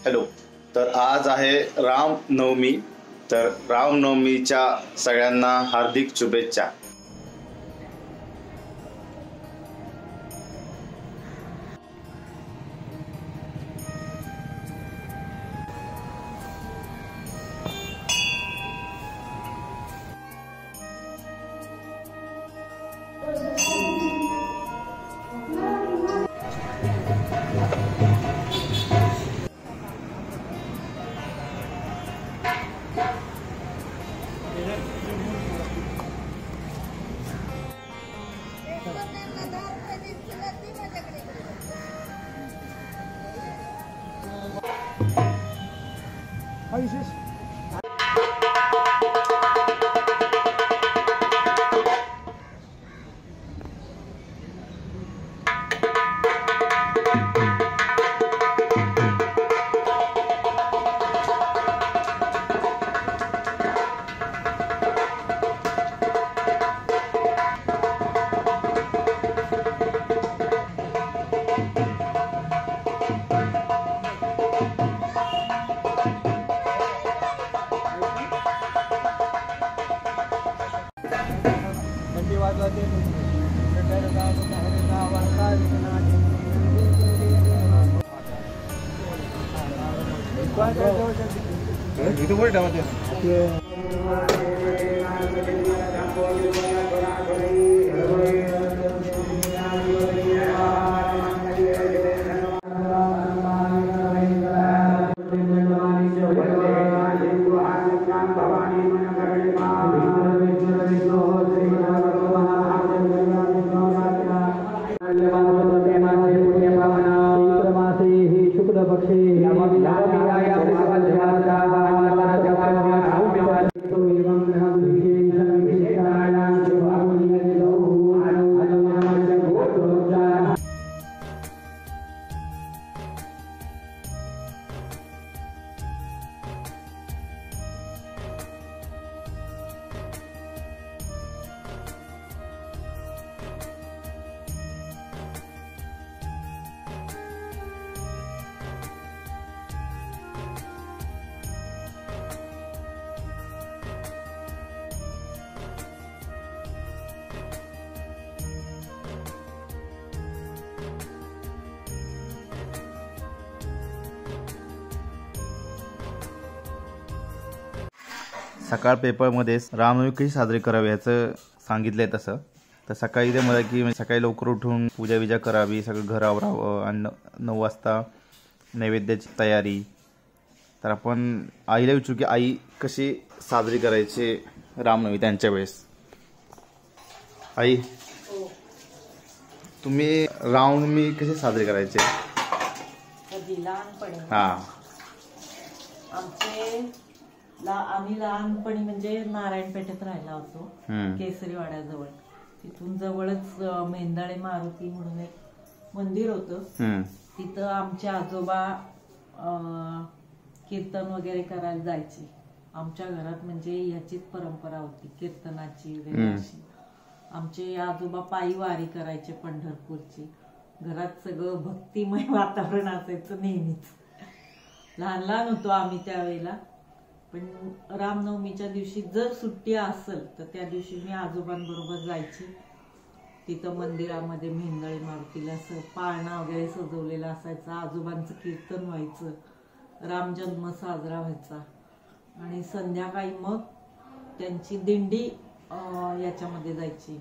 Hello. तर आज आहे रामनवमी. तर रामनवमीच्या सगळ्यांना हार्दिक शुभेच्छा. itu boleh dapat ya? सकाळ पेपरमध्ये रामनवमी कशी साजरी करावी याचं सांगितलंय. तसं तर सकाळी ते मला की सकाळी लवकर उठून पूजा विजा करावी, सगळं घर आवरावं आणि 9 वाजता नैवेद्याची तयारी. तर आपण आईला विचारू की आई कशी साजरी करायची रामनवमी त्यांच्या वेळेस. आई, तुम्ही रामनवमी कशी साजरी करायची? हां, आम्ही लहानपणी म्हणजे नारायणपेठेत राहिला होतो, केसरीवाड्याजवळ. तिथून जवळच मेंदाळे मारुती म्हणून एक मंदिर होतं. तिथं आमचे आजोबा कीर्तन वगैरे करायला जायचे. आमच्या घरात म्हणजे ह्याचीच परंपरा होती, कीर्तनाची वगैरे अशी. आमचे आजोबा पायी वारी करायचे पंढरपूरची. घरात सगळं भक्तिमय वातावरण असायचं नेहमीच. लहान लहान होतो आम्ही त्यावेळेला. पण रामनवमीच्या दिवशी जर सुट्टी असेल तर त्या दिवशी मी आजोबांबरोबर जायची. तिथं मंदिरामध्ये मेंदाळे मारुतीला असं पाळणा वगैरे सजवलेला असायचा. आजोबांचं कीर्तन व्हायचं, रामजन्म साजरा व्हायचा. आणि संध्याकाळी मग त्यांची दिंडी याच्यामध्ये जायची,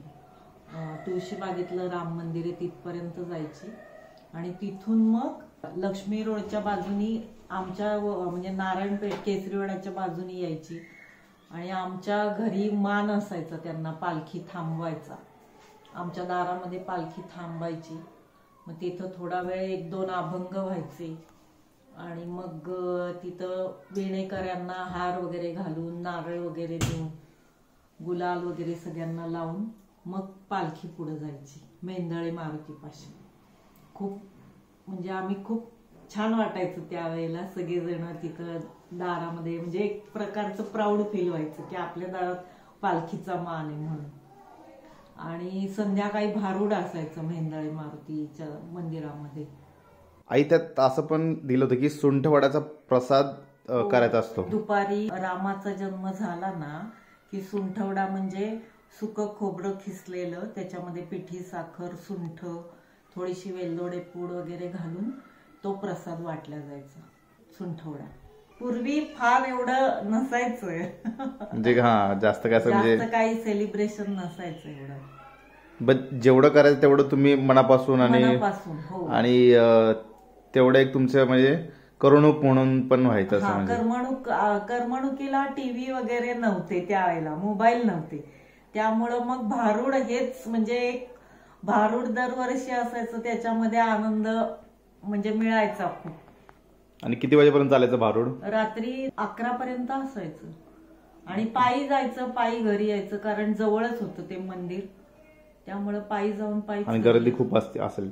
तुळशीबागेतलं राम मंदिर आहे तिथपर्यंत जायची. आणि तिथून मग लक्ष्मी रोडच्या बाजूनी आमच्या म्हणजे नारायणपेठ केसरीवाड्याच्या बाजूनी यायची. आणि आमच्या घरी मान असायचा त्यांना, पालखी थांबवायचा. आमच्या दारामध्ये पालखी थांबायची. मग तिथं थोडा वेळ 1-2 अभंग व्हायचे. आणि मग तिथं विणेकऱ्यांना हार वगैरे घालून, नारळ वगैरे देऊन, गुलाल वगैरे सगळ्यांना लावून मग पालखी पुढे जायची मेंदाळे मारुतीपाशी. खूप म्हणजे आम्ही खूप छान वाटायचं त्यावेळेला. सगळेजण तिथं दारामध्ये, म्हणजे एक प्रकारचं प्राऊड फील व्हायचं की आपल्या दारात पालखीचा मान आहे म्हणून. आणि संध्याकाळी भारूड असायचं मेंदाळे मारुतीच्या मंदिरामध्ये. आई त्यात असं पण दिलं होतं की सुंठवड्याचा प्रसाद करायचा असतो. दुपारी रामाचा जन्म झाला ना की सुंठवडा म्हणजे सुकं खोबरं खिसलेलं, त्याच्यामध्ये पिठी साखर, सुंठ, थोडीशी वेलदोडे पूड वगैरे घालून तो प्रसाद वाटला जायचा सुंठवडा. पूर्वी फार एवढं नसायचं म्हणजे जास्त काय असं म्हणजे जास्त काही सेलिब्रेशन नसायचं एवढं. जेवढं करायचं तेवढं तुम्ही मनापासून मनापासून, हो. आणि तेवढं एक तुमचं म्हणजे करमणूक म्हणून पण व्हायचं असं म्हणजे. करमणुकीला टीव्ही वगैरे नव्हते त्यावेळेला, मोबाईल नव्हते, त्यामुळं मग भारूड हेच म्हणजे एक भारूड दरवर्षी असायचं, त्याच्यामध्ये आनंद म्हणजे मिळायचा खूप. आणि किती वाजेपर्यंत चालायचं भारूड? रात्री 11 पर्यंत असायचं आणि पायी जायचं, पायी घरी यायचं, कारण जवळच होतं ते मंदिर, त्यामुळं पायी जाऊन पायी. आणि गर्दी खूप असेल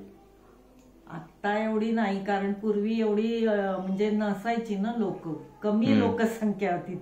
आता एवढी नाही, कारण पूर्वी एवढी म्हणजे नसायची ना लोक, कमी लोकसंख्या होती